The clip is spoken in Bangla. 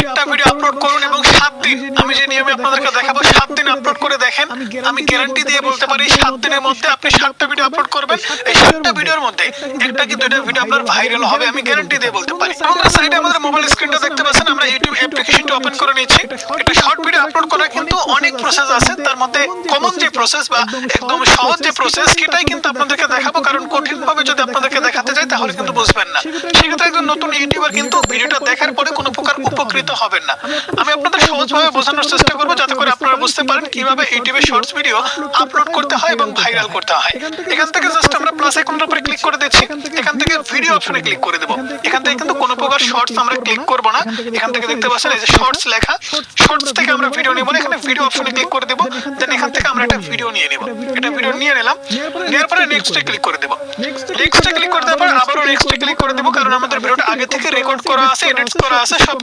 একটা ভিডিও আপলোড করুন এবং 7 দিন আমি যে নিয়মে আপনাদেরকে দেখাবো 7 দিন আপলোড করে দেখেন, আমি গ্যারান্টি দিয়ে বলতে পারি 7 দিনের মধ্যে আপনি 7টা ভিডিও আপলোড করবেন, এই 7টা ভিডিওর মধ্যে একটা কি দুইটা ভিডিও আপনার ভাইরাল হবে, আমি গ্যারান্টি দিয়ে বলতে পারি। আমরা সাইডে আমাদের মোবাইল স্ক্রিনটা দেখতে পাচ্ছেন, আমরা ইউটিউব অ্যাপ্লিকেশনটা ওপেন করে নিচ্ছি। একটা শর্ট ভিডিও আপলোড করা কিন্তু অনেক প্রসেস আছে, তার মধ্যে কমন যে প্রসেস বা একদম সহজ যে প্রসেস সেটাই কিন্তু আপনাদেরকে দেখাবো, কারণ কঠিন ভাবে যদি আপনাদেরকে দেখাতে যাই তাহলে কিন্তু বুঝবেন না। সেক্ষেত্রে একজন নতুন ইউটিউবার কিন্তু ভিডিওটা দেখার পরে কোনো প্রকার উপকৃত হবেন না। আমি আপনাদের সহজভাবে বোঝানোর চেষ্টা করব যাতে করে আপনারা বুঝতে পারেন কিভাবে ইউটিউবে শর্টস ভিডিও আপলোড করতে হয় এবং ভাইরাল করতে হয়। এখান থেকে জাস্ট আমরা প্লাস আইকনের উপরে ক্লিক করে দিচ্ছি, এখান থেকে ভিডিও অপশনে ক্লিক করে দেব। এখান থেকে কিন্তু কোনো প্রকার শর্টস আমরা ক্লিক করব না, এখান থেকে দেখতে পাচ্ছেন এই যে শর্টস লেখা, শর্টস থেকে আমরা ভিডিও নেব না, এখানে ভিডিও অপশনে ক্লিক করে দেব। দেন এখান থেকে আমরা একটা ভিডিও নিয়ে নেব, এটা ভিডিও নিয়ে নিলাম, নেওয়ার পরে নেক্সটে ক্লিক করে দেব। নেক্সটে ক্লিক করে দেওয়ার পর আবারও নেক্সটে ক্লিক করে দেব, কারণ আমাদের ভিডিওটা আগে থেকে রেকর্ড করা আছে, এডিট করা আছে, সব